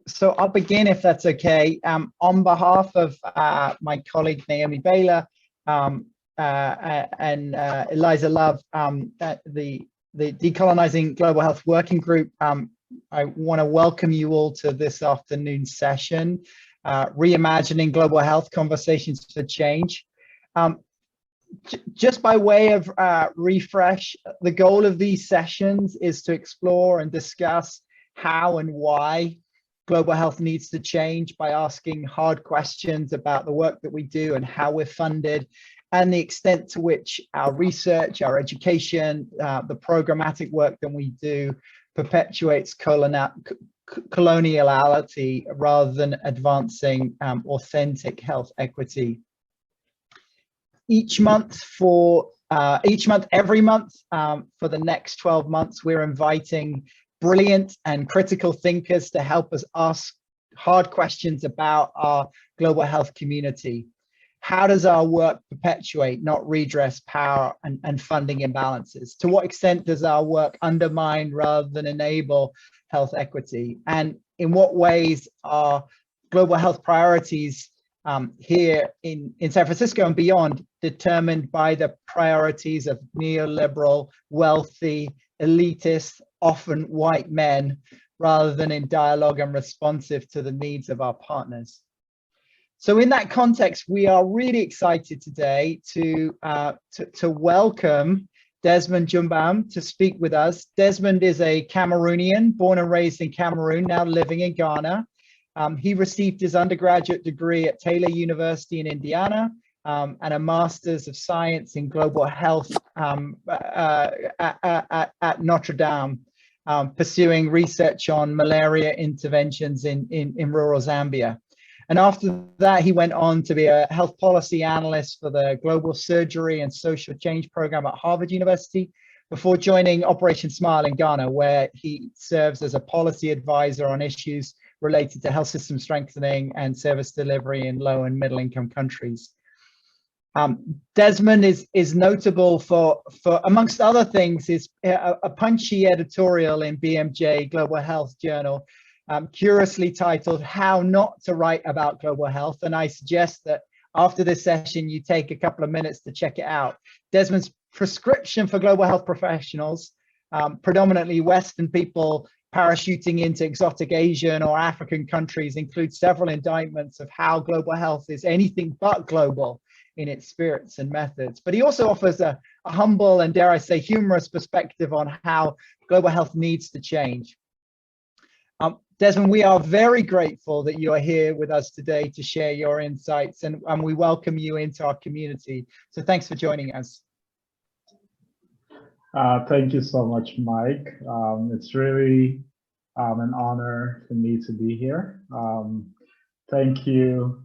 So I'll begin if that's okay. On behalf of my colleague Naomi Baylor and Eliza Love, the Decolonizing Global Health Working Group, I want to welcome you all to this afternoon's session, Reimagining Global Health Conversations for Change. Just by way of refresh, the goal of these sessions is to explore and discuss how and why global health needs to change by asking hard questions about the work that we do and how we're funded and the extent to which our research, our education, the programmatic work that we do perpetuates coloniality rather than advancing authentic health equity. Every month for the next 12 months, we're inviting brilliant and critical thinkers to help us ask hard questions about our global health community. How does our work perpetuate, not redress, power and funding imbalances? To what extent does our work undermine rather than enable health equity? And in what ways are global health priorities here in San Francisco and beyond determined by the priorities of neoliberal, wealthy, elitist, often white men, rather than in dialogue and responsive to the needs of our partners? So in that context, we are really excited today to welcome Desmond Jumbam to speak with us. Desmond is a Cameroonian, born and raised in Cameroon, now living in Ghana. He received his undergraduate degree at Taylor University in Indiana and a Master's of Science in Global Health at Notre Dame, pursuing research on malaria interventions in rural Zambia. And after that, he went on to be a health policy analyst for the Global Surgery and Social Change Program at Harvard University, before joining Operation Smile in Ghana, where he serves as a policy advisor on issues related to health system strengthening and service delivery in low and middle income countries. Desmond is notable for amongst other things, is a punchy editorial in BMJ Global Health Journal, curiously titled "How Not to Write About Global Health." And I suggest that after this session, you take a couple of minutes to check it out. Desmond's prescription for global health professionals, predominantly Western people parachuting into exotic Asian or African countries, includes several indictments of how global health is anything but global in its spirits and methods. But he also offers a humble and, dare I say, humorous perspective on how global health needs to change. Desmond, we are very grateful that you are here with us today to share your insights, and we welcome you into our community. So thanks for joining us. Thank you so much, Mike. It's really an honor for me to be here. Thank you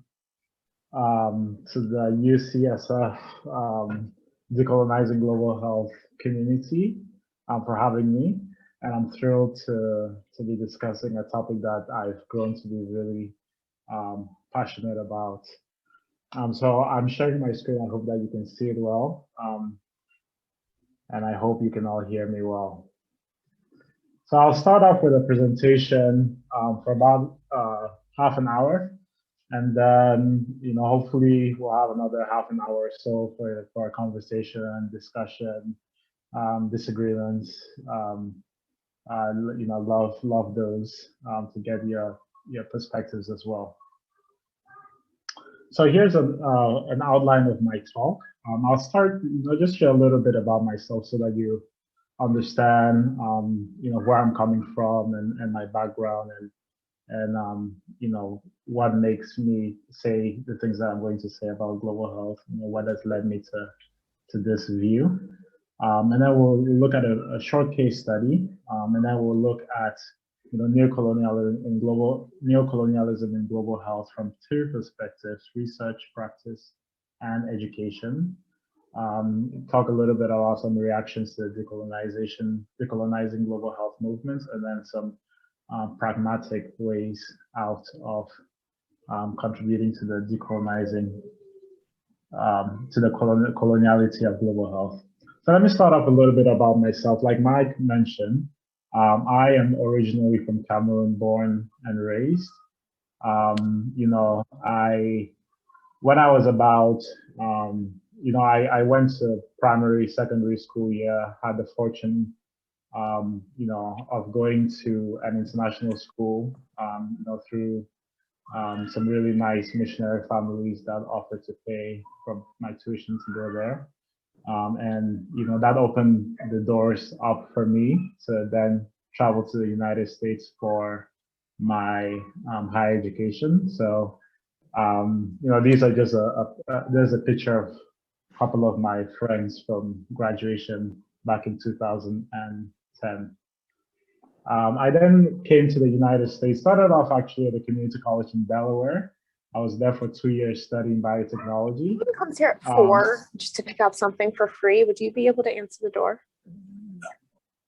to the UCSF Decolonizing Global Health community for having me. And I'm thrilled to be discussing a topic that I've grown to be really passionate about. So I'm sharing my screen. I hope that you can see it well. And I hope you can all hear me well. So I'll start off with a presentation for about half an hour. And then, hopefully we'll have another half an hour or so for a conversation, discussion, disagreements. Love those to get your perspectives as well. So here's an outline of my talk. I'll start, just share a little bit about myself so that you understand, where I'm coming from and my background and what makes me say the things that I'm going to say about global health, what has led me to this view. And then we'll look at a short case study, and then we'll look at neocolonialism in global health from two perspectives: research, practice, and education. Talk a little bit about some reactions to the decolonizing global health movements, and then some pragmatic ways out of contributing to the decolonizing, to the coloniality of global health. So let me start off a little bit about myself. Like Mike mentioned, I am originally from Cameroon, born and raised. You know, when I was about, you know, I went to primary, secondary school year, had the fortune, you know, of going to an international school, you know, through some really nice missionary families that offered to pay for my tuition to go there. And, you know, that opened the doors up for me to then travel to the United States for my higher education. So, you know, these are just there's a picture of a couple of my friends from graduation back in 2010. I then came to the United States, started off actually at a community college in Delaware. I was there for 2 years studying biotechnology. Someone comes here at 4 just to pick up something for free. Would you be able to answer the door? No.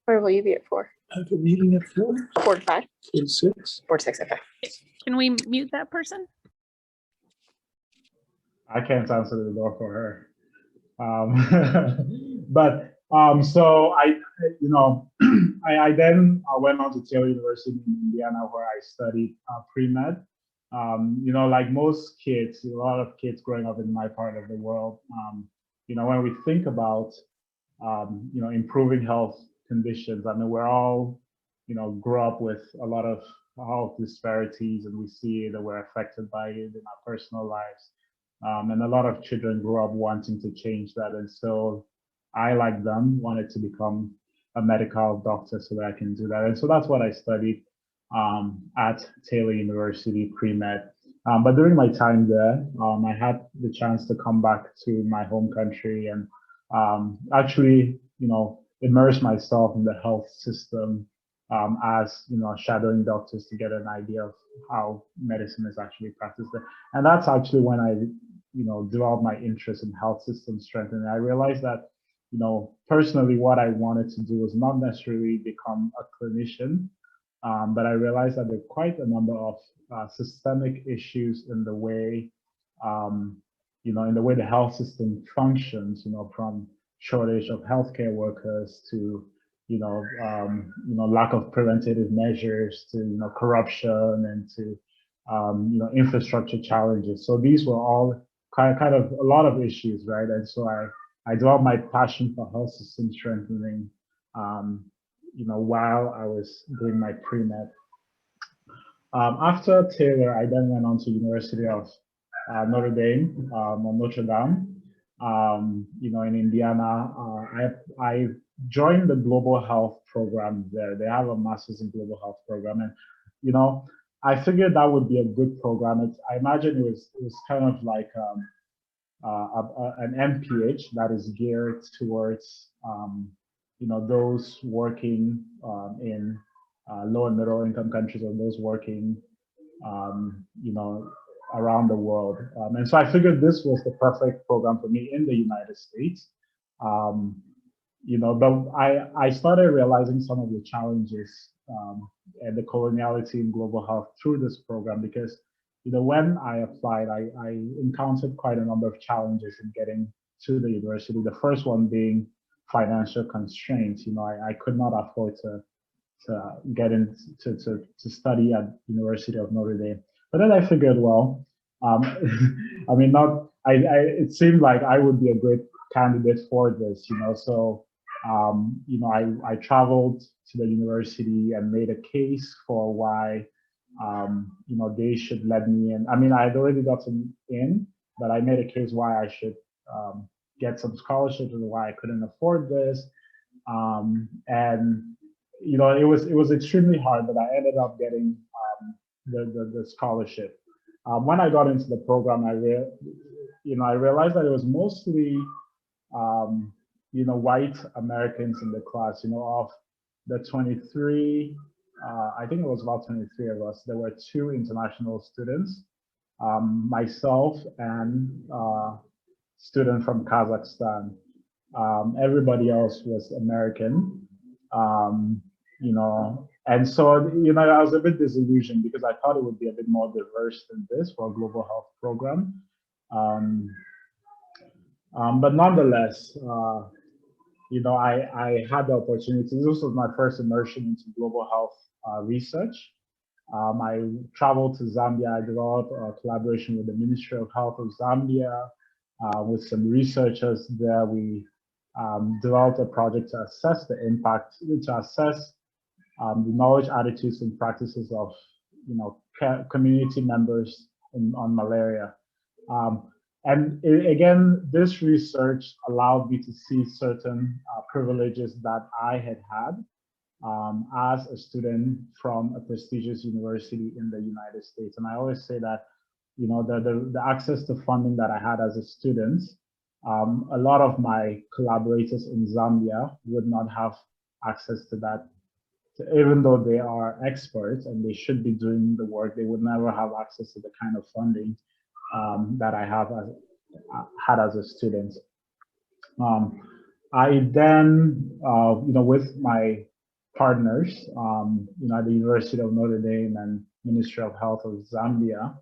Or will you be at 4? I have a meeting at 4, 4 to 5? 4 to 6. 4 to 6, okay. Can we mute that person? I can't answer the door for her. But so you know, I then went on to Taylor University in Indiana, where I studied pre-med. You know, like most kids, a lot of kids growing up in my part of the world, you know, when we think about, you know, improving health conditions, I mean, we're all, you know, grew up with a lot of health disparities, and we see that we're affected by it in our personal lives. And a lot of children grew up wanting to change that. And so I, like them, wanted to become a medical doctor so that I can do that. And so that's what I studied at Taylor University pre-med. But during my time there, I had the chance to come back to my home country and actually, you know, immerse myself in the health system as, you know, shadowing doctors to get an idea of how medicine is actually practiced there. And that's actually when I, you know, developed my interest in health system strengthening. I realized that, you know, personally, what I wanted to do was not necessarily become a clinician, but I realized that there are quite a number of systemic issues in the way, you know, in the way the health system functions, you know, from shortage of healthcare workers to, you know, lack of preventative measures to, you know, corruption and to, you know, infrastructure challenges. So these were all kind of a lot of issues, right? And so I developed my passion for health system strengthening, you know, while I was doing my pre-med. After Taylor, I then went on to University of Notre Dame, or Notre Dame, you know, in Indiana. I joined the global health program there. They have a master's in global health program, and you know, I figured that would be a good program. I imagine it was kind of like an MPH that is geared towards you know, those working in low and middle income countries, or those working you know, around the world. And so I figured this was the perfect program for me in the United States. You know, but I started realizing some of the challenges and the coloniality in global health through this program, because, you know, when I applied, I encountered quite a number of challenges in getting to the university. The first one being financial constraints. You know, I could not afford to get in to study at University of Notre Dame. But then I figured, well, I mean, it seemed like I would be a great candidate for this, you know. So, you know, I traveled to the university and made a case for why, you know, they should let me in. I mean, I had already gotten in, but I made a case why I should get some scholarships and why I couldn't afford this. And, you know, it was extremely hard, but I ended up getting the scholarship. When I got into the program, I realized that it was mostly, you know, white Americans in the class. You know, of the 23, I think it was about 23 of us, there were 2 international students, myself and a student from Kazakhstan. Everybody else was American, you know, and so, you know, I was a bit disillusioned because I thought it would be a bit more diverse than this for a global health program. But nonetheless, I had the opportunity. This was my first immersion into global health research. I traveled to Zambia. I developed a collaboration with the Ministry of Health of Zambia, with some researchers there. We developed a project to assess the impact, to assess the knowledge, attitudes, and practices of, community members on malaria. Again, this research allowed me to see certain privileges that I had as a student from a prestigious university in the United States. And I always say that, the access to funding that I had as a student, a lot of my collaborators in Zambia would not have access to that. Even though they are experts and they should be doing the work, they would never have access to the kind of funding that I had as a student. I then, with my partners, at the University of Notre Dame and Ministry of Health of Zambia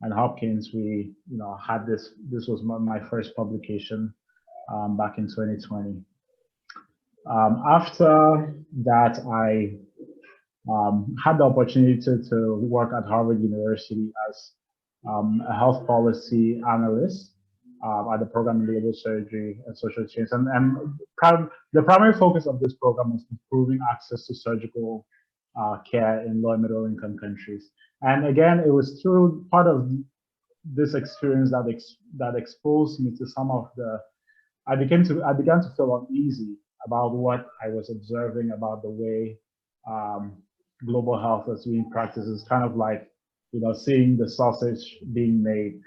and Hopkins, we, had this was my first publication back in 2020. After that, I had the opportunity to work at Harvard University as a health policy analyst at the program in global surgery and social change. And the primary focus of this program was improving access to surgical care in low and middle income countries. And again, it was through part of this experience that exposed me to some of I began to feel uneasy about what I was observing about the way global health was being practiced. It's kind of like, seeing the sausage being made,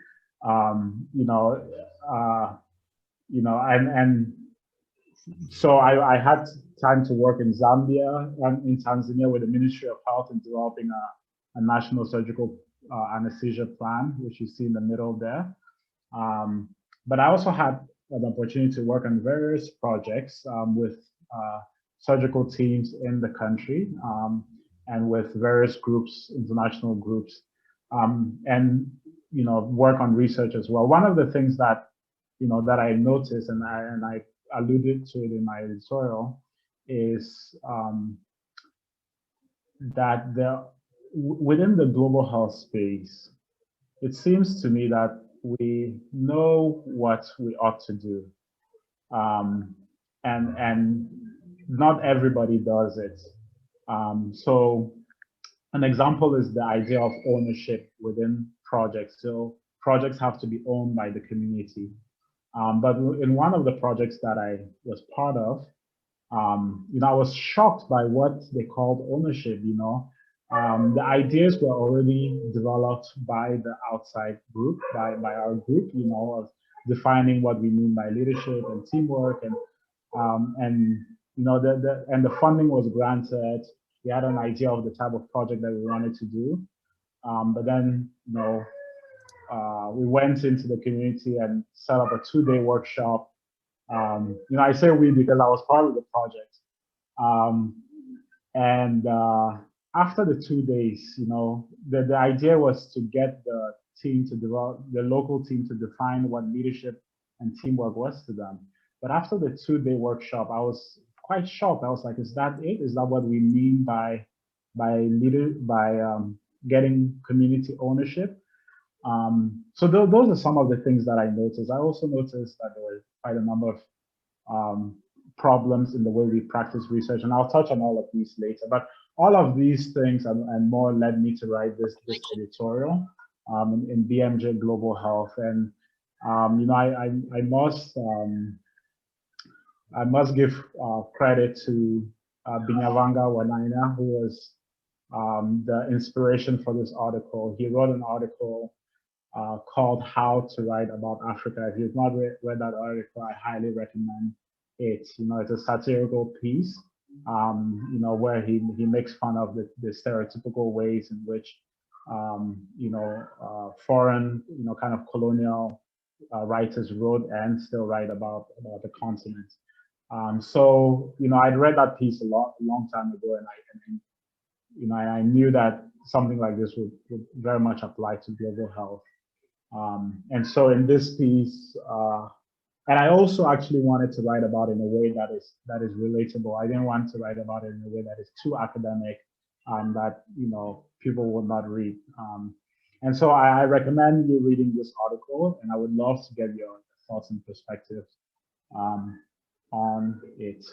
so I had time to work in Zambia and in Tanzania with the Ministry of Health in developing a National Surgical Anesthesia Plan, which you see in the middle there. But I also had an opportunity to work on various projects with surgical teams in the country and with various groups, international groups, and work on research as well. One of the things that that I noticed, and I alluded to it in my editorial, is that within the global health space, it seems to me that we know what we ought to do, and not everybody does it. So an example is the idea of ownership within projects. So projects have to be owned by the community. But in one of the projects that I was part of, I was shocked by what they called ownership. The ideas were already developed by the outside group, by our group, of defining what we mean by leadership and teamwork, and the funding was granted. We had an idea of the type of project that we wanted to do, but then we went into the community and set up a 2-day workshop. I say we because I was part of the project, after the 2 days, the idea was to get the team to develop, the local team to define what leadership and teamwork was to them. But after the 2-day workshop, I was quite shocked. I was like, is that it? Is that what we mean by getting community ownership? So those are some of the things that I noticed. I also noticed that there were quite a number of problems in the way we practice research, and I'll touch on all of these later. But all of these things and more led me to write this editorial in BMJ Global Health. And I must give credit to Binyavanga Wanaina, who was the inspiration for this article. He wrote an article called How to Write About Africa. If you've not read that article, I highly recommend it. It's a satirical piece, where he makes fun of the stereotypical ways in which, foreign, kind of colonial writers wrote and still write about the continent. So, I'd read that piece a long time ago, and I knew that something like this would very much apply to global health. And so in this piece, And I also actually wanted to write about it in a way that is relatable. I didn't want to write about it in a way that is too academic, that people would not read. And so I recommend you reading this article, and I would love to get your thoughts and perspectives on it.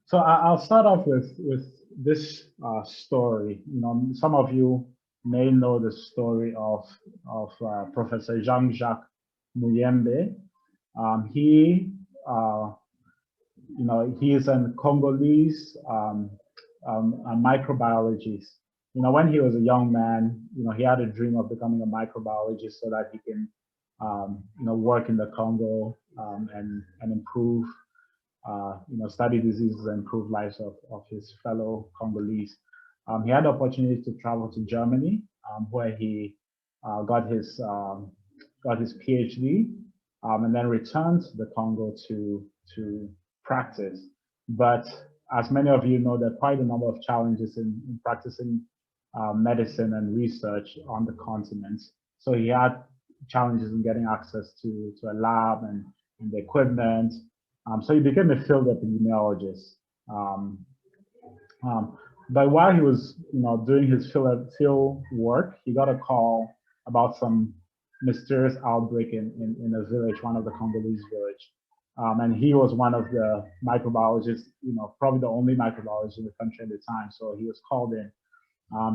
So I'll start off with this story. Some of you may know the story of Professor Jean-Jacques Muyembe. He is a Congolese a microbiologist. When he was a young man, he had a dream of becoming a microbiologist so that he can, work in the Congo and improve, study diseases and improve lives of his fellow Congolese. He had the opportunity to travel to Germany, where he got his PhD, and then returned to the Congo to practice. But as many of you know, there are quite a number of challenges in practicing medicine and research on the continent. So he had challenges in getting access to a lab and the equipment. So he became a field epidemiologist. But while he was, doing his field work, he got a call about some mysterious outbreak in a village, one of the Congolese village. And he was one of the microbiologists, probably the only microbiologist in the country at the time. So he was called in.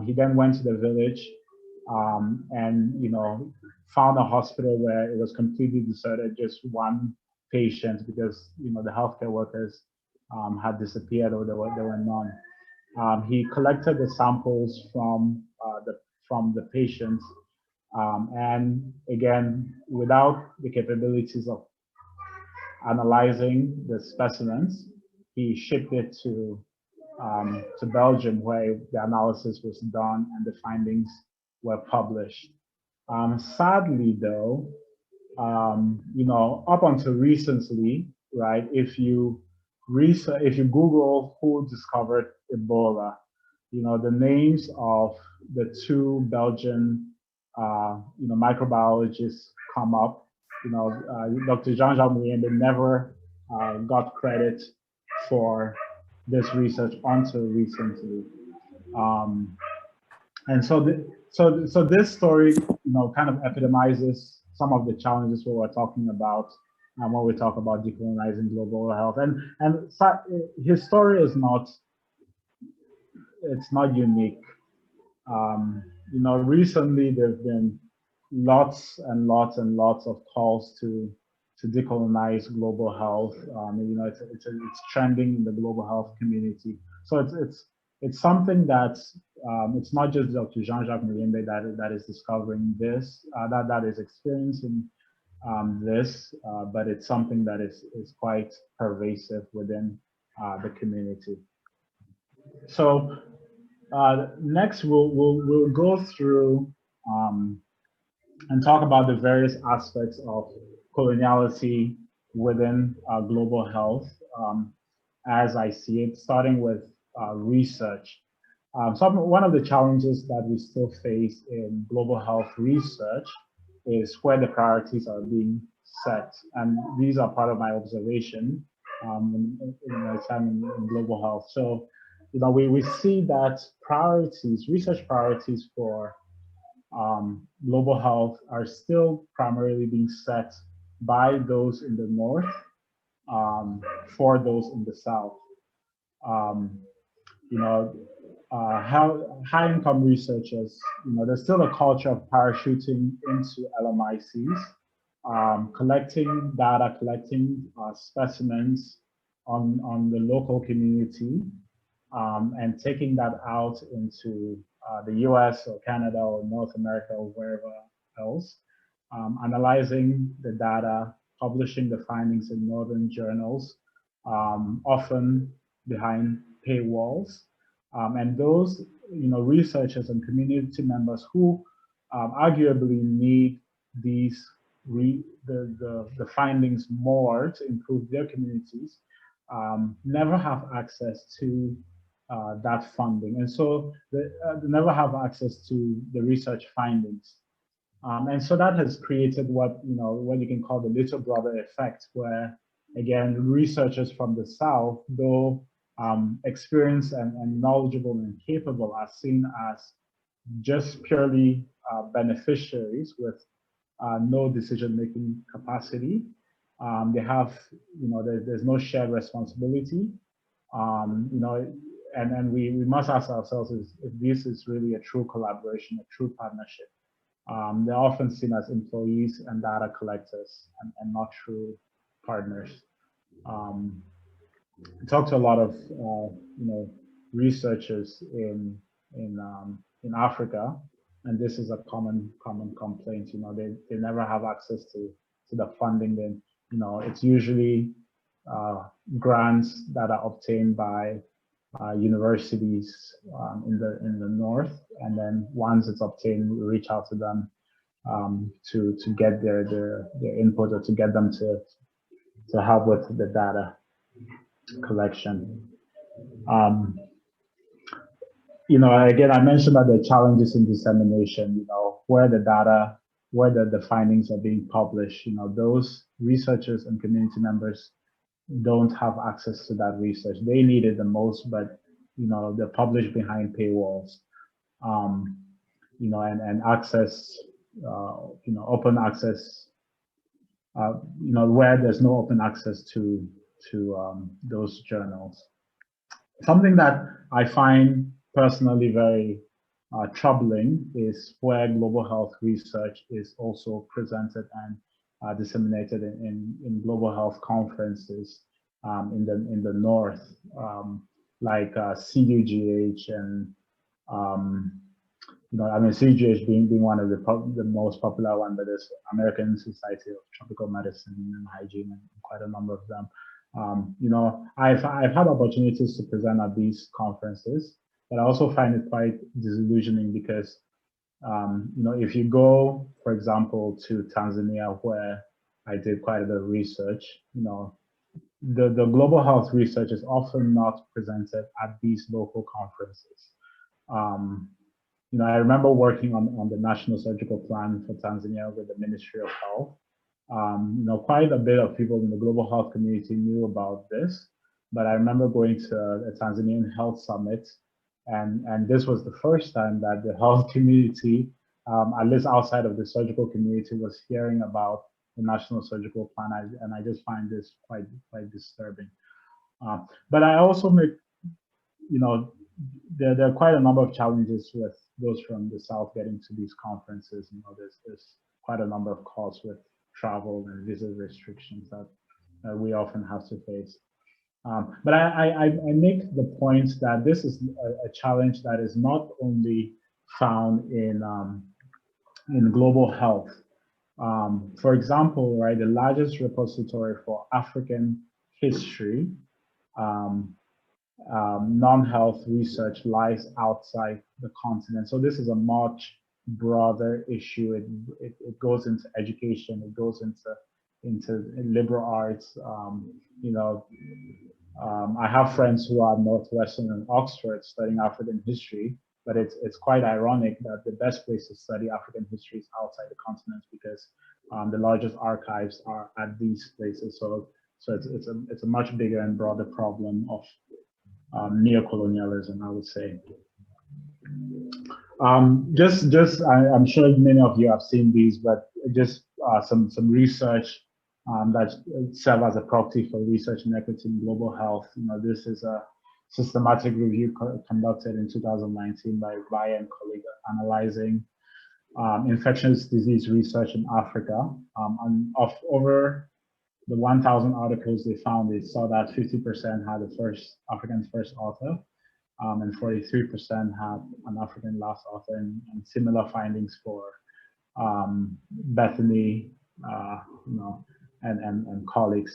He then went to the village and, found a hospital where it was completely deserted, just one patient, because, the healthcare workers had disappeared, or there were none. He collected the samples from the patients, and again, without the capabilities of analyzing the specimens, he shipped it to Belgium, where the analysis was done and the findings were published. Sadly, though, up until recently, right? If you Google who discovered Ebola, the names of the two Belgian, microbiologists come up. Dr. Jean-Jacques Muyembe never got credit for this research until recently. And so this story, kind of epitomizes some of the challenges we were talking about when we talk about decolonizing global health. And his story is not unique. Recently there've been lots and lots and lots of calls to decolonize global health. It's trending in the global health community. So it's something that's it's not just Dr. Jean-Jacques Muyembe that is discovering this, that is experiencing this, but it's something that is quite pervasive within the community. So next we'll go through and talk about the various aspects of coloniality within global health, as I see it, starting with research. One of the challenges that we still face in global health research is where the priorities are being set. And these are part of my observation in my time in global health. So, we see that research priorities for global health are still primarily being set by those in the north for those in the south. High-income researchers, there's still a culture of parachuting into LMICs, collecting data, collecting specimens on the local community, and taking that out into the US or Canada or North America or wherever else, analyzing the data, publishing the findings in northern journals, often behind paywalls. And those researchers and community members who arguably need these the findings more to improve their communities never have access to that funding, and so they never have access to the research findings. And so that has created what you can call the little brother effect, where again researchers from the South, though experienced and knowledgeable and capable, are seen as just purely beneficiaries with no decision-making capacity. They have, there's no shared responsibility. And we must ask ourselves if this is really a true collaboration, a true partnership. They're often seen as employees and data collectors and not true partners. I talked to a lot of researchers in Africa, and this is a common complaint. They never have access to the funding. Then it's usually grants that are obtained by universities in the north, and then once it's obtained, we reach out to them to get their input, or to get them to help with the data collection. Again, I mentioned that there are challenges in dissemination. Where the findings are being published. Those researchers and community members don't have access to that research. They need it the most, but they're published behind paywalls. And access, open access, where there's no open access to those journals. Something that I find personally very troubling is where global health research is also presented and disseminated in global health conferences in the north, like CUGH and CUGH being one of the most popular one, but there's American Society of Tropical Medicine and Hygiene, and quite a number of them. I've had opportunities to present at these conferences, but I also find it quite disillusioning because if you go, for example, to Tanzania, where I did quite a bit of research, the global health research is often not presented at these local conferences. I remember working on the National Surgical Plan for Tanzania with the Ministry of Health. Quite a bit of people in the global health community knew about this, but I remember going to a Tanzanian health summit, and this was the first time that the health community, at least outside of the surgical community, was hearing about the National Surgical Plan, and I just find this quite disturbing. But I also make, there are quite a number of challenges with those from the South getting to these conferences. There's quite a number of costs with travel and visa restrictions that we often have to face. But I make the point that this is a challenge that is not only found in global health. For example, right, the largest repository for African history, non-health research, lies outside the continent. So this is a much broader issue. It goes into education. It goes into liberal arts. I have friends who are Northwestern and Oxford studying African history, but it's quite ironic that the best place to study African history is outside the continent, because the largest archives are at these places. So it's a much bigger and broader problem of neocolonialism, I would say. I'm sure many of you have seen these, but just some research that serve as a proxy for research and equity in global health. This is a systematic review conducted in 2019 by Raya and colleagues, analyzing infectious disease research in Africa. And of over the 1,000 articles they found, they saw that 50% had the African first author, and 43% had an African last author, and similar findings for Bethany, and colleagues.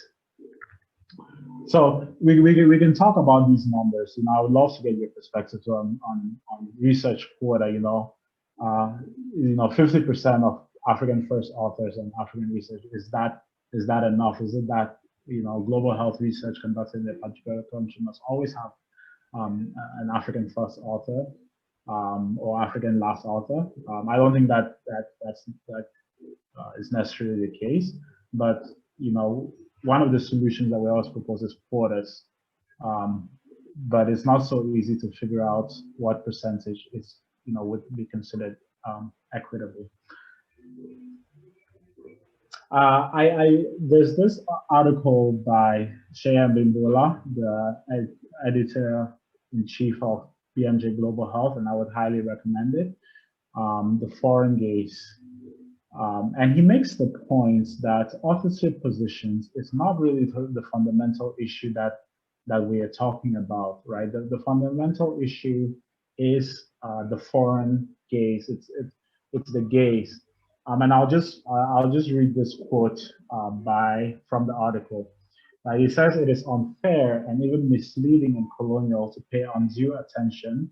So we can talk about these numbers. I would love to get your perspectives on research quota. 50% of African first authors and African research, is that enough? Is it that global health research conducted in a particular country must always have an African first author? or African last author. I don't think that is necessarily the case, but one of the solutions that we always propose is quotas, but it's not so easy to figure out what percentage is would be considered equitable. There's this article by Sheyan Bimbola, the editor-in-chief of BMJ Global Health, and I would highly recommend it. The Foreign Gaze. And he makes the point that authorship positions is not really the fundamental issue that we are talking about, right? The fundamental issue is the foreign gaze. It's the gaze. And I'll just read this quote from the article. He says it is unfair and even misleading and colonial to pay undue attention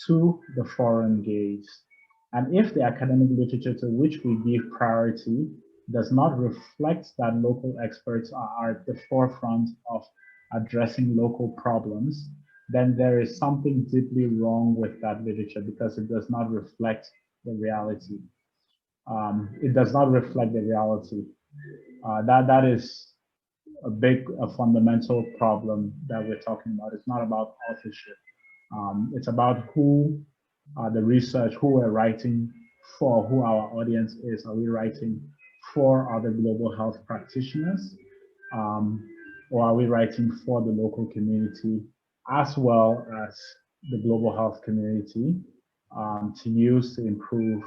to the foreign gaze. And if the academic literature to which we give priority does not reflect that local experts are at the forefront of addressing local problems, then there is something deeply wrong with that literature because it does not reflect the reality. It does not reflect the reality. That is a fundamental problem that we're talking about. It's not about authorship. It's about who the research, who we're writing for, who our audience is. Are we writing for other global health practitioners? Or are we writing for the local community as well as the global health community to use to improve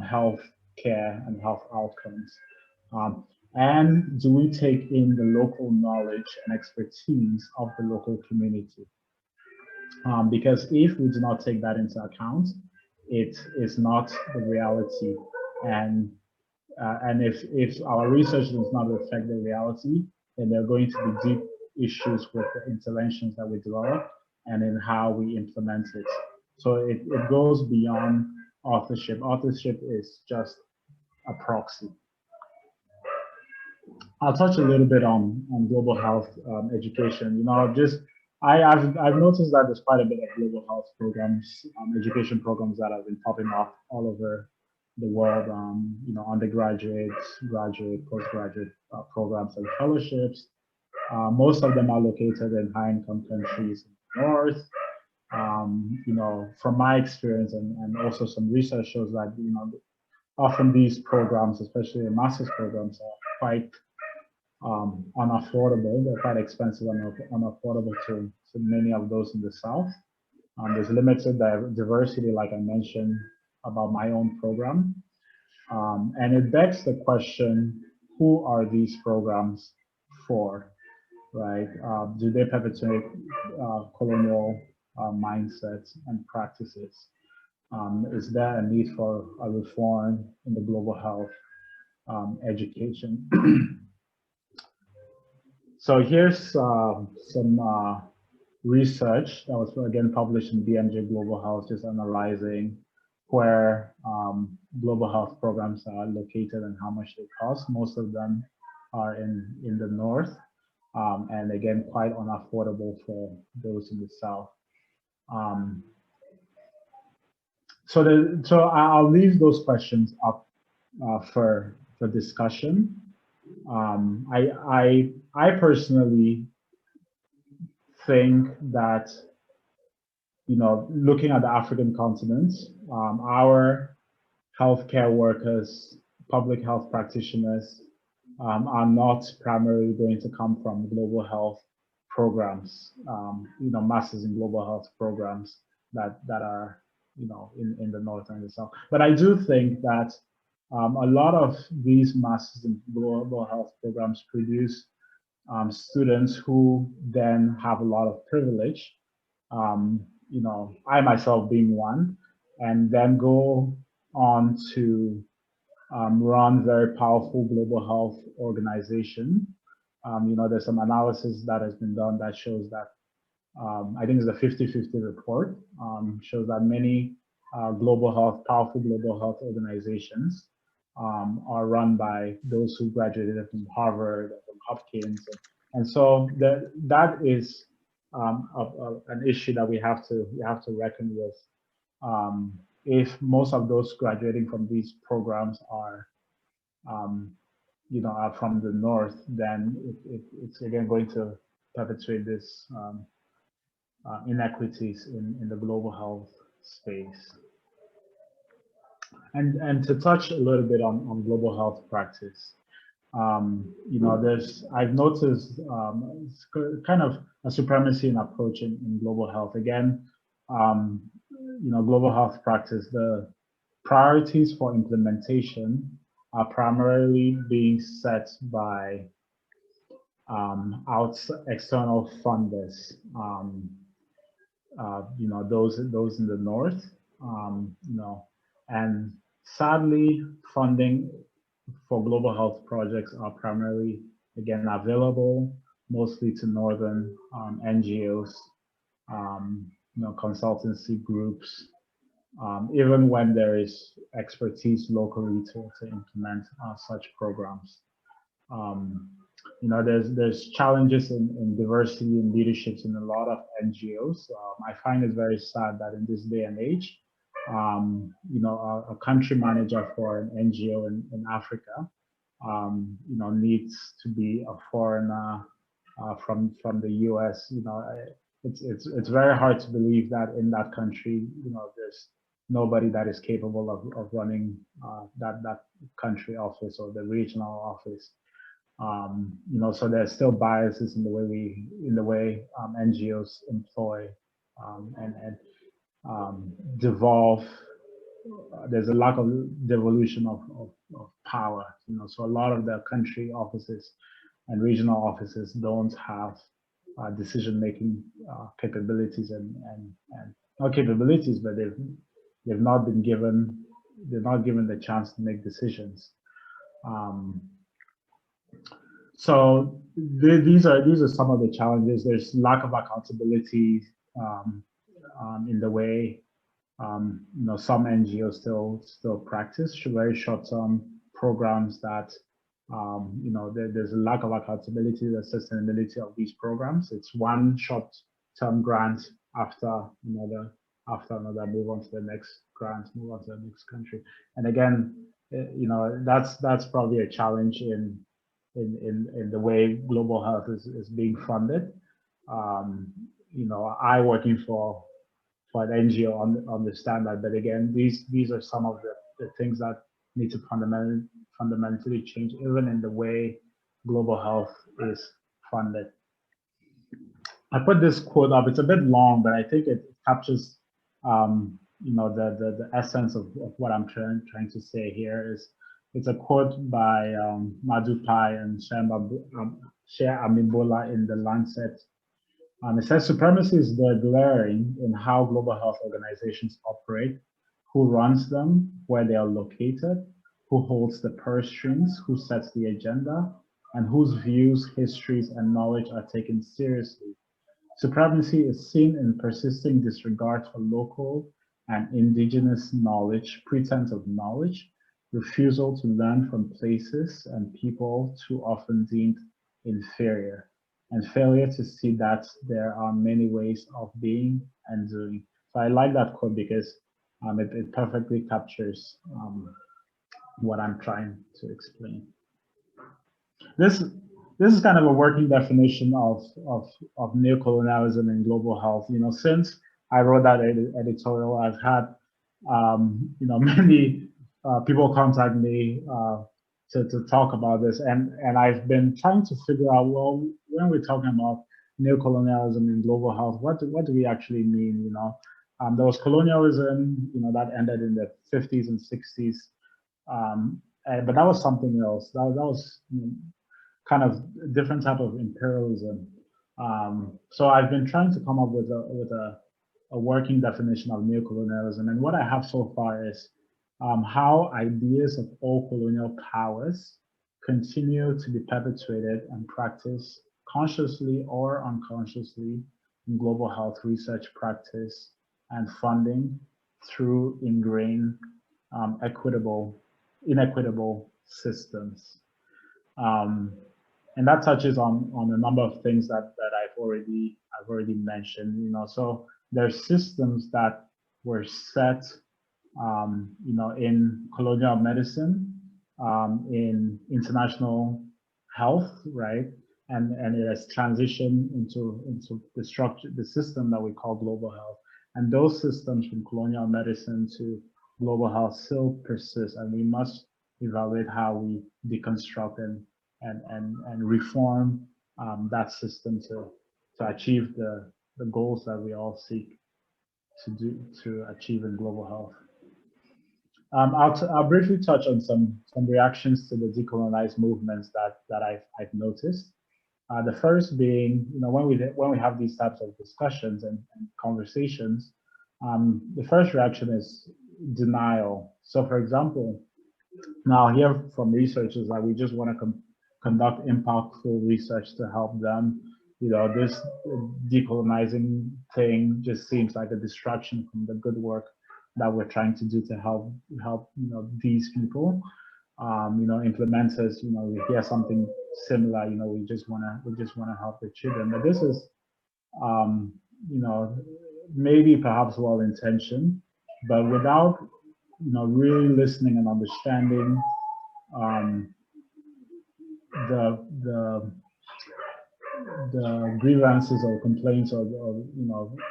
health care and health outcomes? And do we take in the local knowledge and expertise of the local community? Because if we do not take that into account, it is not the reality. And if our research does not reflect the reality, then there are going to be deep issues with the interventions that we develop and in how we implement it. So it goes beyond authorship. Authorship is just a proxy. I'll touch a little bit on global health education. I've noticed that there's quite a bit of global health programs, education programs that have been popping up all over the world. Undergraduate, graduate, postgraduate programs and fellowships. Most of them are located in high-income countries in the north. From my experience and also some research shows that often these programs, especially the master's programs, are quite unaffordable. They're quite expensive and unaffordable to many of those in the South. There's limited diversity, like I mentioned about my own program. And it begs the question, who are these programs for, right? Do they perpetuate colonial mindsets and practices? Is there a need for a reform in the global health education? So here's some research that was again published in BMJ Global Health, just analyzing where global health programs are located and how much they cost. Most of them are in the north, and again, quite unaffordable for those in the south. So I'll leave those questions up for discussion. I personally think that, looking at the African continent, our healthcare workers, public health practitioners are not primarily going to come from global health programs, masters in global health programs that are, in the north and the south. But I do think that a lot of these masters in global health programs produce students who then have a lot of privilege, I myself being one, and then go on to run very powerful global health organization. There's some analysis that has been done that shows that, I think it's a 50-50 report, shows that many powerful global health organizations are run by those who graduated from Harvard, from Hopkins, and so that is an issue that we have to reckon with. if most of those graduating from these programs are, are from the north, then it's again going to perpetuate this inequities in the global health space. And to touch a little bit on global health practice, I've noticed kind of a supremacy in approach in global health. Again, global health practice, the priorities for implementation are primarily being set by external funders. Those in the north, and sadly, funding for global health projects are primarily, again, available mostly to northern NGOs, consultancy groups, even when there is expertise locally to implement such programs. There's challenges in diversity and leaderships in a lot of NGOs. I find it very sad that in this day and age, a country manager for an NGO in Africa, needs to be a foreigner from the US. It's very hard to believe that in that country, there's nobody that is capable of running that country office or the regional office. So there's still biases in the way NGOs employ and devolve. There's a lack of devolution of power. So a lot of the country offices and regional offices don't have decision-making capabilities and not capabilities, but they've not been given the chance to make decisions. So these are some of the challenges. There's lack of accountability in the way some NGOs still practice very short-term programs that there's a lack of accountability, the sustainability of these programs. It's one short-term grant after another, move on to the next grant, move on to the next country. And again, that's probably a challenge in the way global health is being funded. I working for an NGO understand that, but again, these are some of the things that need to fundamentally change, even in the way global health is funded. I put this quote up. It's a bit long, but I think it captures the essence of what I'm trying to say here. It's a quote by Madhu Pai and Shea Amimbola in The Lancet. It says, supremacy is there glaring in how global health organizations operate, who runs them, where they are located, who holds the purse strings, who sets the agenda, and whose views, histories, and knowledge are taken seriously. Supremacy is seen in persisting disregard for local and indigenous knowledge, pretense of knowledge, refusal to learn from places and people too often deemed inferior, and failure to see that there are many ways of being and doing. So I like that quote because it perfectly captures what I'm trying to explain. This is kind of a working definition of neocolonialism in global health. Since I wrote that editorial, I've had many people contact me to talk about this, and I've been trying to figure out, well, when we're talking about neocolonialism in global health, what do we actually mean? There was colonialism, that ended in the 50s and 60s, but that was something else. That was kind of a different type of imperialism. So I've been trying to come up with a working definition of neocolonialism, and what I have so far is how ideas of all colonial powers continue to be perpetuated and practiced consciously or unconsciously in global health research practice and funding through ingrained inequitable systems. And that touches on a number of things that I've already mentioned. So there's systems that were set, in colonial medicine, in international health, right? And it has transitioned into the structure, the system that we call global health. And those systems from colonial medicine to global health still persist, and we must evaluate how we deconstruct and reform that system to achieve the goals that we all seek to achieve in global health. I'll briefly touch on some reactions to the decolonize movements that I've noticed. The first being, when we have these types of discussions and conversations, the first reaction is denial. So, for example, now I hear from researchers that we just want to conduct impactful research to help them. This decolonizing thing just seems like a distraction from the good work that we're trying to do to help these people. Implementers, we hear something similar, we just want to help the children. But this is, maybe perhaps well-intentioned, but without, really listening and understanding the grievances or complaints or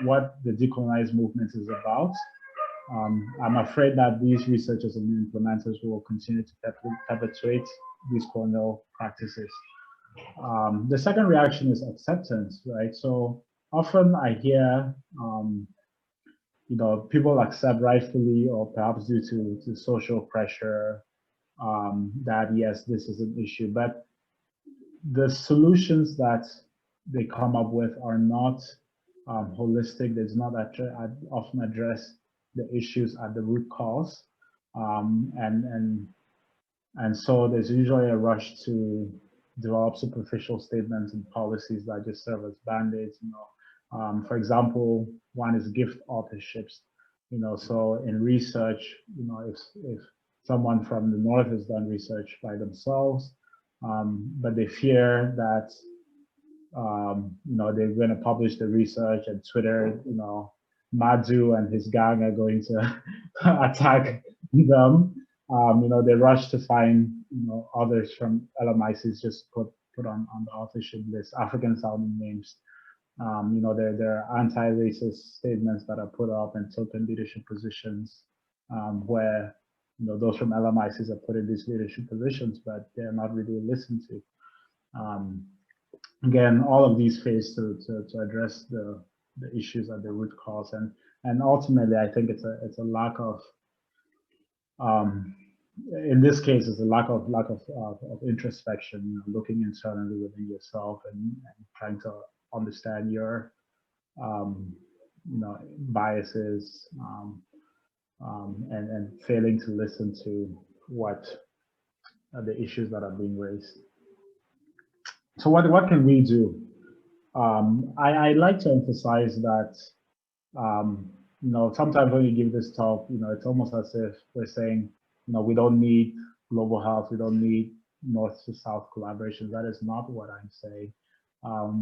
what the decolonize movement is about. I'm afraid that these researchers and implementers will continue to perpetuate these colonial practices. The second reaction is acceptance, right? So often I hear, people accept rightfully or perhaps due to social pressure that yes, this is an issue, but the solutions that they come up with are not holistic. They do not often address the issues at the root cause, and so there's usually a rush to develop superficial statements and policies that just serve as band-aids. For example, one is gift authorships. So in research, if someone from the north has done research by themselves, but they fear that they're going to publish the research and Twitter, Madhu and his gang are going to attack them. They rush to find others from LMICs just put on the authorship list, African sounding names. There are anti-racist statements that are put up and token leadership positions where those from LMICs are put in these leadership positions, but they're not really listened to. Again, all of these fails to address the issues at the root cause, and ultimately, I think it's a lack of, in this case, it's a lack of introspection, looking internally within yourself and trying to understand your, biases, and failing to listen to what are the issues that are being raised. So what can we do? I like to emphasize that, sometimes when you give this talk, it's almost as if we're saying, we don't need global health, we don't need north to south collaboration. That is not what I'm saying.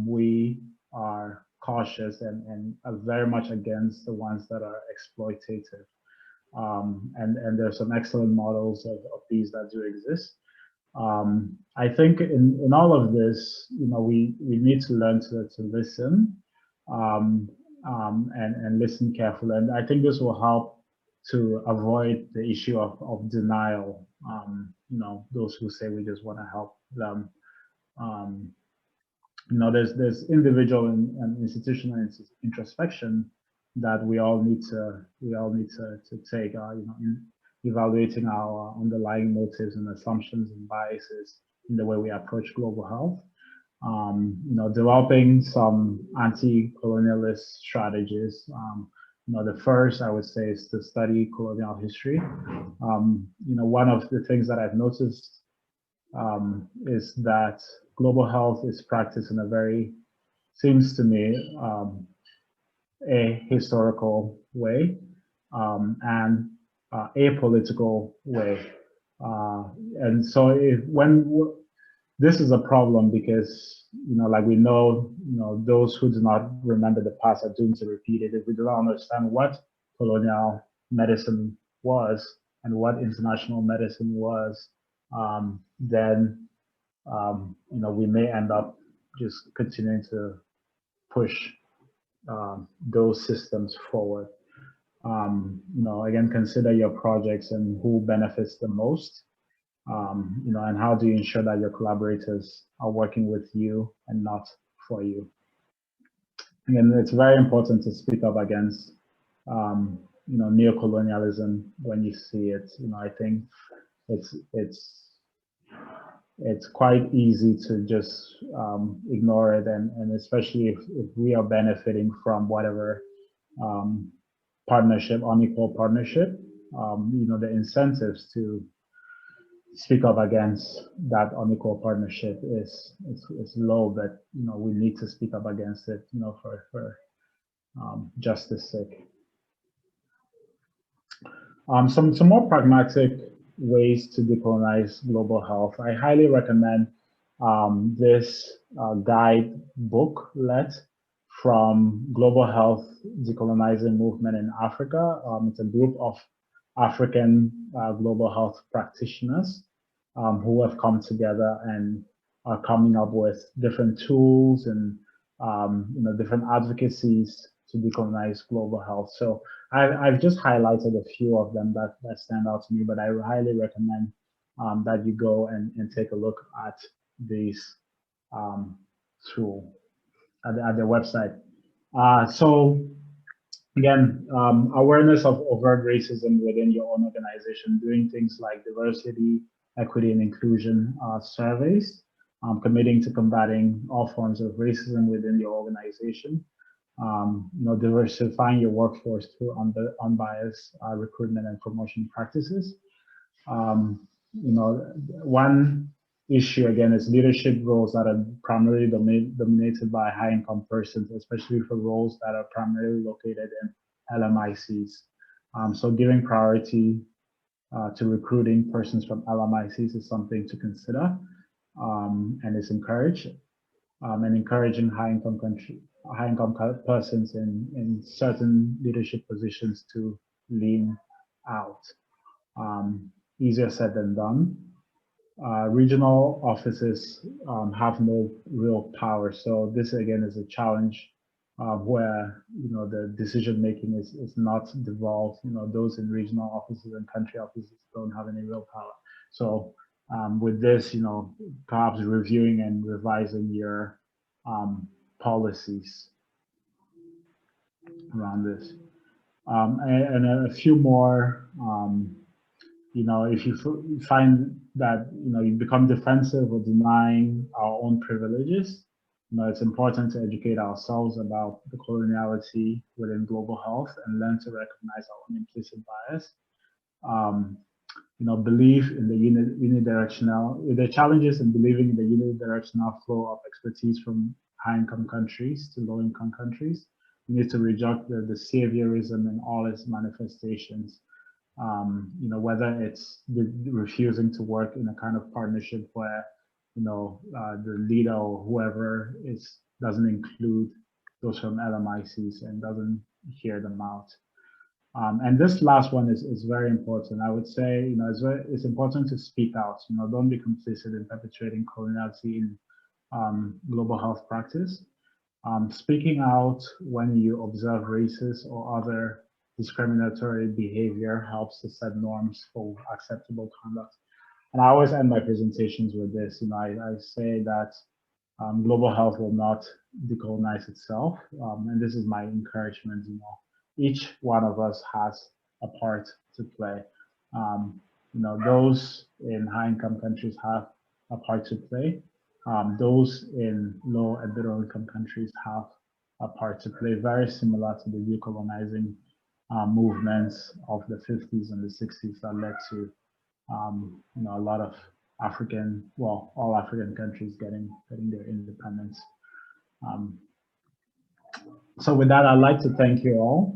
We are cautious and are very much against the ones that are exploitative. And there's some excellent models of these that do exist. I think in all of this, we need to learn to listen and listen carefully. And I think this will help to avoid the issue of denial. Those who say we just want to help them. There's individual and institutional introspection that we all need to take. In evaluating our underlying motives and assumptions and biases in the way we approach global health. Developing some anti-colonialist strategies. The first I would say is to study colonial history. One of the things that I've noticed is that global health is practiced in a very, seems to me, a historical way and apolitical way. And so this is a problem because, like we know, those who do not remember the past are doomed to repeat it. If we do not understand what colonial medicine was and what international medicine was, then we may end up just continuing to push those systems forward. Again, consider your projects and who benefits the most, and how do you ensure that your collaborators are working with you and not for you. Again, it's very important to speak up against, neocolonialism when you see it. I think it's quite easy to just ignore it, and especially if we are benefiting from whatever partnership, unequal partnership, the incentives to speak up against that unequal partnership is low, but we need to speak up against it, for justice sake. Some more pragmatic ways to decolonize global health. I highly recommend this guide booklet from Global Health Decolonizing Movement in Africa. It's a group of African global health practitioners who have come together and are coming up with different tools and different advocacies to decolonize global health. So I've just highlighted a few of them that stand out to me, but I highly recommend that you go and take a look at these tool at the website. So again, awareness of overt racism within your own organization, doing things like diversity, equity, and inclusion surveys, committing to combating all forms of racism within your organization, diversifying your workforce through unbiased recruitment and promotion practices. One issue again is leadership roles that are primarily dominated by high-income persons, especially for roles that are primarily located in LMICs. So giving priority to recruiting persons from LMICs is something to consider, and is encouraged, and encouraging high-income persons in certain leadership positions to lean out. Easier said than done. Regional offices have no real power, so this again is a challenge where the decision making is not devolved. Those in regional offices and country offices don't have any real power. So with this, perhaps reviewing and revising your policies around this, and a few more. If you find that you become defensive or denying our own privileges, it's important to educate ourselves about the coloniality within global health and learn to recognize our own implicit bias. Believe in the challenges in believing in the unidirectional flow of expertise from high-income countries to low-income countries. We need to reject the saviorism in all its manifestations. Whether it's refusing to work in a kind of partnership where, the leader or whoever doesn't include those from LMICs and doesn't hear them out. And this last one is very important. I would say, it's important to speak out. Don't be complicit in perpetuating coloniality in global health practice. Speaking out when you observe racist or other discriminatory behavior helps to set norms for acceptable conduct. And I always end my presentations with this. I say that global health will not decolonize itself, and this is my encouragement. Each one of us has a part to play. Those in high-income countries have a part to play. Those in low and middle-income countries have a part to play, very similar to the decolonizing movements of the 50s and the 60s that led to a lot of all African countries getting their independence. So with that, I'd like to thank you all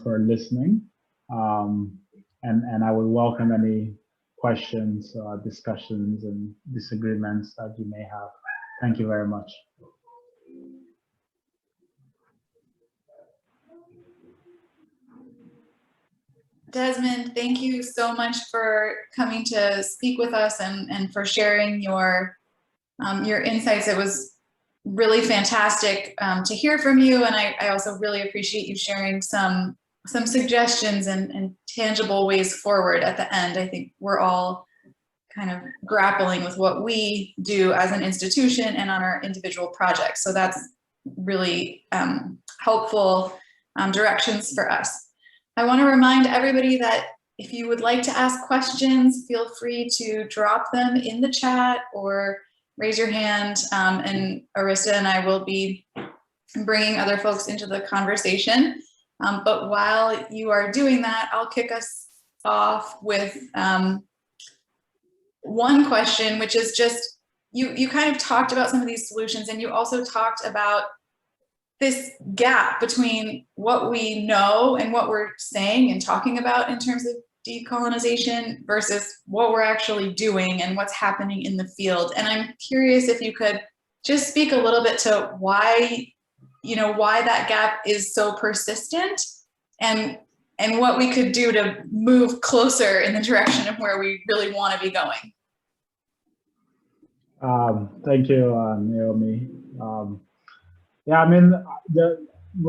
for listening, and I would welcome any questions, discussions, and disagreements that you may have. Thank you very much. Desmond, thank you so much for coming to speak with us and for sharing your insights. It was really fantastic to hear from you, and I also really appreciate you sharing some suggestions and tangible ways forward at the end. I think we're all kind of grappling with what we do as an institution and on our individual projects. So that's really helpful directions for us. I want to remind everybody that if you would like to ask questions, feel free to drop them in the chat or raise your hand, and Arista and I will be bringing other folks into the conversation. But while you are doing that, I'll kick us off with one question, which is just, you kind of talked about some of these solutions, and you also talked about this gap between what we know and what we're saying and talking about in terms of decolonization versus what we're actually doing and what's happening in the field. And I'm curious if you could just speak a little bit to why that gap is so persistent, and what we could do to move closer in the direction of where we really want to be going. Thank you, Naomi. Yeah, I mean,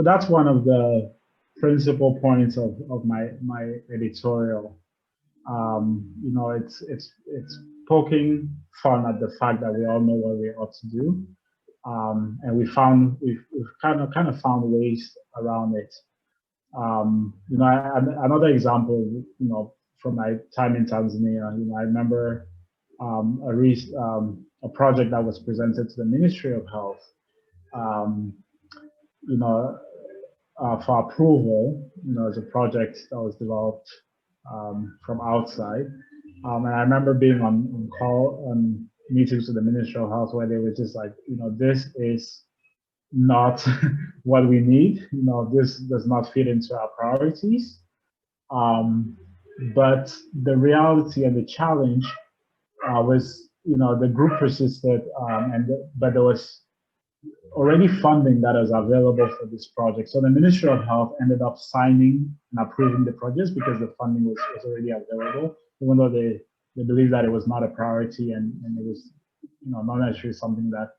that's one of the principal points of my editorial. It's poking fun at the fact that we all know what we ought to do, and we've kind of found ways around it. Another example, from my time in Tanzania, I remember a project that was presented to the Ministry of Health, for approval. As a project that was developed from outside, and I remember being on call on meetings with the Ministry of Health where they were just like, this is not what we need. This does not fit into our priorities. But the reality and the challenge was, the group persisted, but there was already funding that was available for this project. So the Ministry of Health ended up signing and approving the projects because the funding was already available, even though they believed that it was not a priority and it was, not necessarily something that,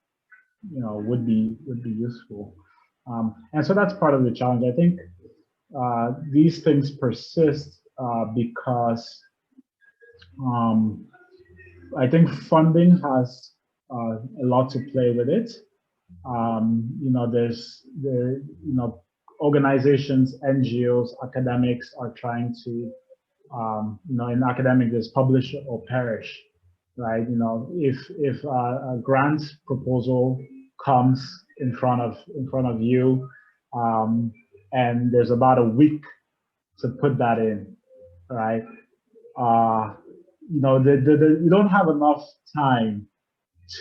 would be useful. And so that's part of the challenge. I think these things persist because I think funding has a lot to play with it. Organizations, NGOs, academics are trying to, in academic, there's publish or perish, right? If a grant proposal comes in front of you, and there's about a week to put that in, right? You don't have enough time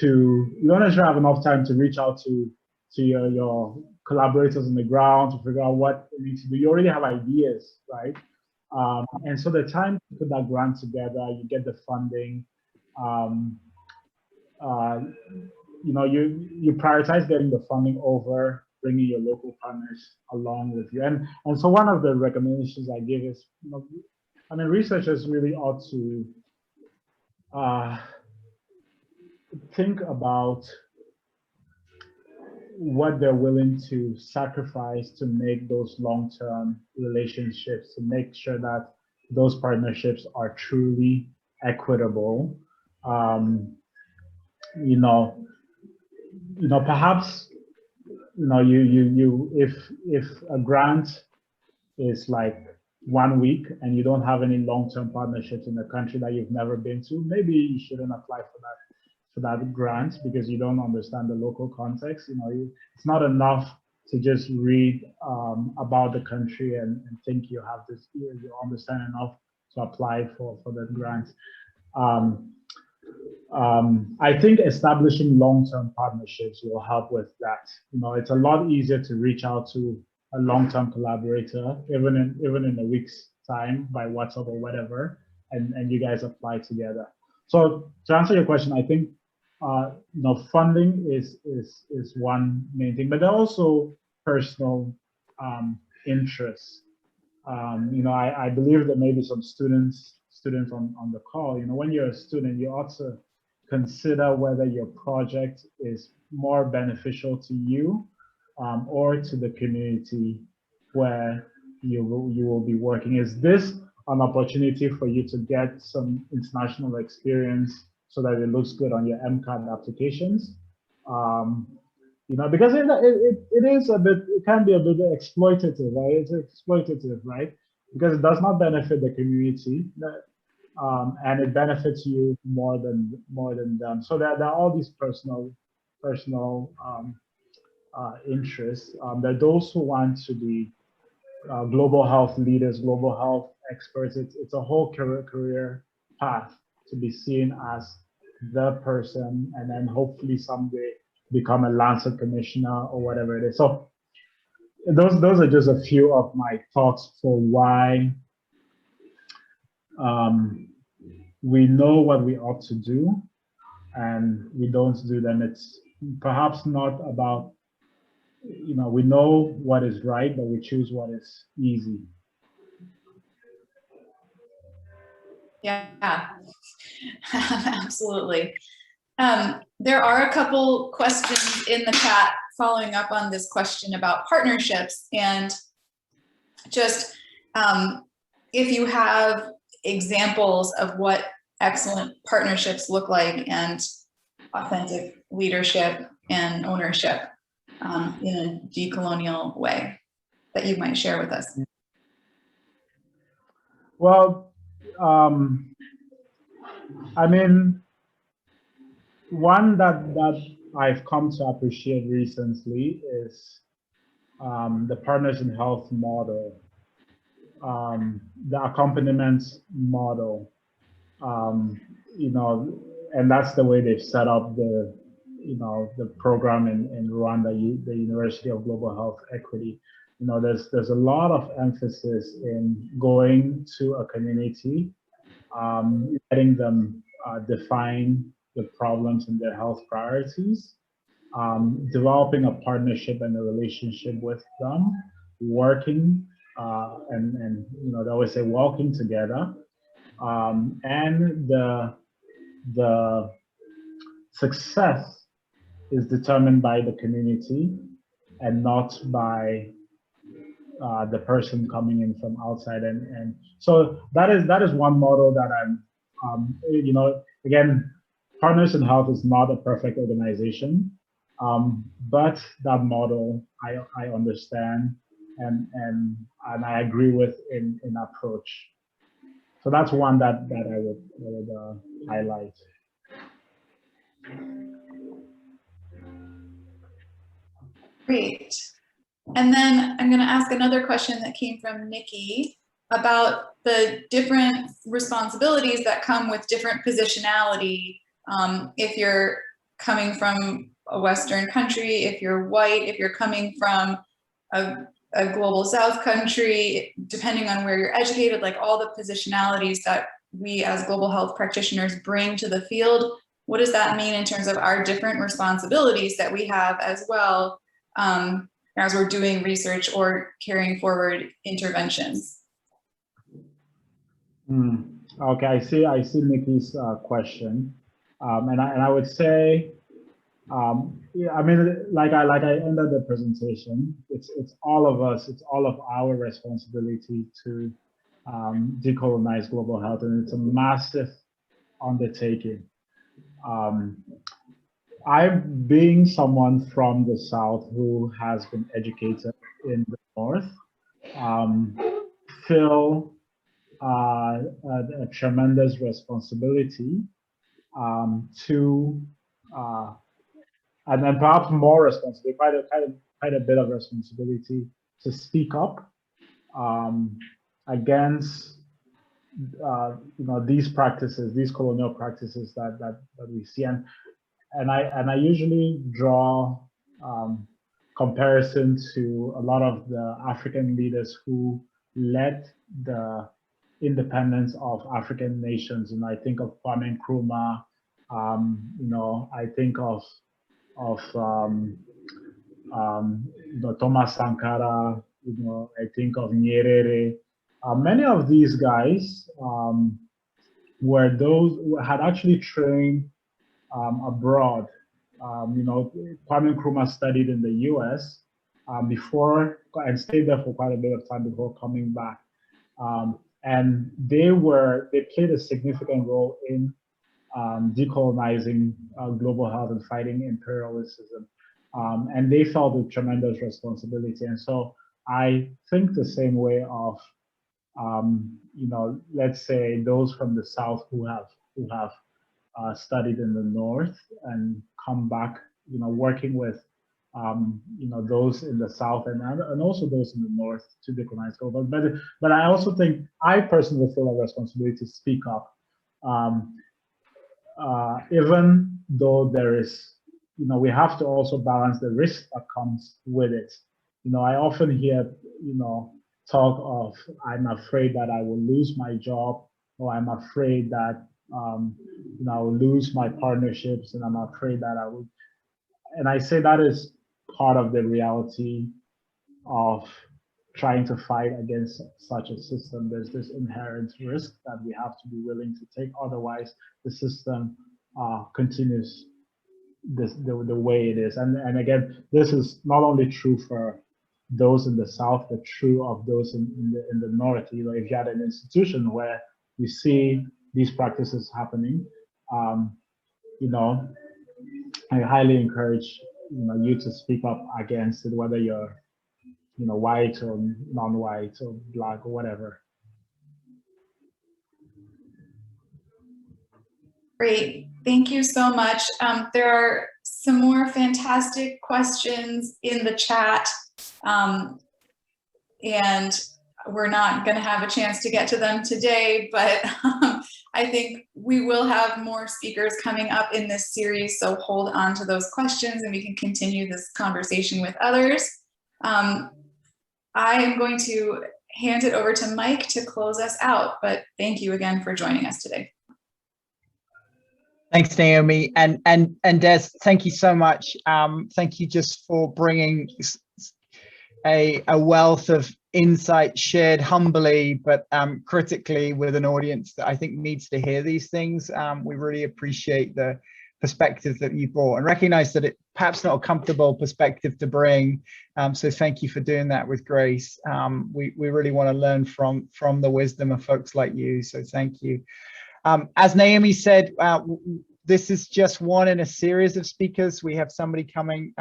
you don't necessarily have enough time to reach out to your collaborators on the ground to figure out what you need to do. You already have ideas, right? And so the time to put that grant together, you get the funding, you prioritize getting the funding over bringing your local partners along with you. And so one of the recommendations I give is, researchers really ought to think about what they're willing to sacrifice to make those long-term relationships, to make sure that those partnerships are truly equitable. Perhaps, if a grant is like 1 week and you don't have any long-term partnerships in a country that you've never been to, maybe you shouldn't apply for that grant because you don't understand the local context. It's not enough to just read about the country and think you have this, you understand enough to apply for the grant. I think establishing long-term partnerships will help with that. It's a lot easier to reach out to a long-term collaborator, even in a week's time by WhatsApp or whatever, and you guys apply together. So to answer your question, I think funding is one main thing, but there are also personal interests. I believe that maybe some students on the call, when you're a student, you ought to consider whether your project is more beneficial to you or to the community where you will be working. Is this an opportunity for you to get some international experience so that it looks good on your MCAT applications? Because it is a bit, it can be a bit exploitative, right? It's exploitative, right? Because it does not benefit the community, and it benefits you more than them. So there are all these personal interests. There are those who want to be global health leaders, global health experts. It's a whole career path to be seen as the person, and then hopefully someday become a Lancet commissioner or whatever it is. So those are just a few of my thoughts for why we know what we ought to do and we don't do them. It's perhaps not about, we know what is right, but we choose what is easy. Yeah, absolutely. There are a couple questions in the chat following up on this question about partnerships, and just if you have examples of what excellent partnerships look like and authentic leadership and ownership in a decolonial way that you might share with us. Well, I mean, one that I've come to appreciate recently is the Partners in Health model, the accompaniment model, and that's the way they've set up the program in Rwanda, the University of Global Health Equity. There's a lot of emphasis in going to a community, letting them define the problems and their health priorities, developing a partnership and a relationship with them, working, and they always say walking together, and the success is determined by the community and not by the person coming in from outside. And so that is one model that I'm, again, Partners in Health is not a perfect organization, but that model I understand and I agree with in approach. So that's one that I would highlight. Great. And then I'm going to ask another question that came from Nikki about the different responsibilities that come with different positionality. If you're coming from a Western country, if you're white, if you're coming from a global South country, depending on where you're educated, like all the positionalities that we as global health practitioners bring to the field. What does that mean in terms of our different responsibilities that we have as well as we're doing research or carrying forward interventions? Okay, I see Nikki's question, and I would say, yeah, I mean, like I ended the presentation. It's all of us. It's all of our responsibility to decolonize global health, and it's a massive undertaking. I'm being someone from the South who has been educated in the North, feel a tremendous responsibility to, and then perhaps more responsibility, quite a bit of responsibility to speak up against these practices, these colonial practices that we see. And I usually draw comparison to a lot of the African leaders who led the independence of African nations. And I think of Kwame Nkrumah, I think of Thomas Sankara, I think of Nyerere. many of these guys were those who had actually trained abroad. Kwame Nkrumah studied in the US before and stayed there for quite a bit of time before coming back. And they played a significant role in decolonizing global health and fighting imperialism. And they felt a tremendous responsibility. And so I think the same way of, let's say those from the South who have studied in the North and come back, working with, those in the South and also those in the North to decolonize global. But I also think I personally feel a responsibility to speak up, even though there is, we have to also balance the risk that comes with it. I often hear, talk of, I'm afraid that I will lose my job, or I'm afraid that I will lose my partnerships, and I'm afraid that I will. And I say that is part of the reality of trying to fight against such a system. There's this inherent risk that we have to be willing to take. Otherwise, the system continues the way it is. And again, this is not only true for those in the South, but true of those in the North. If you had an institution where you see these practices happening, I highly encourage you to speak up against it, whether you're white or non-white or black or whatever. Great, thank you so much. There are some more fantastic questions in the chat, and we're not going to have a chance to get to them today, but I think we will have more speakers coming up in this series, so hold on to those questions and we can continue this conversation with others. I am going to hand it over to Mike to close us out, but thank you again for joining us today. Thanks, Naomi, and Des, thank you so much. Thank you just for bringing a wealth of insight shared humbly, but critically with an audience that I think needs to hear these things. We really appreciate the perspective that you brought and recognize that it perhaps not a comfortable perspective to bring. So thank you for doing that with grace. We really want to learn from the wisdom of folks like you. So thank you. As Naomi said, this is just one in a series of speakers. We have somebody coming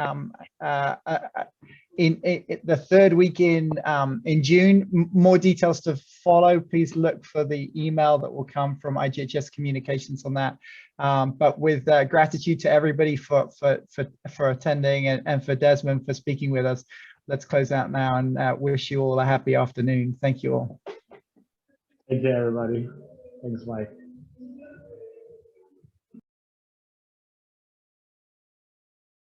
in the third week in June. More details to follow. Please look for the email that will come from IGHS Communications on that. But with gratitude to everybody for attending and for Desmond for speaking with us. Let's close out now and wish you all a happy afternoon. Thank you all. Thank you, everybody. Thanks, Mike.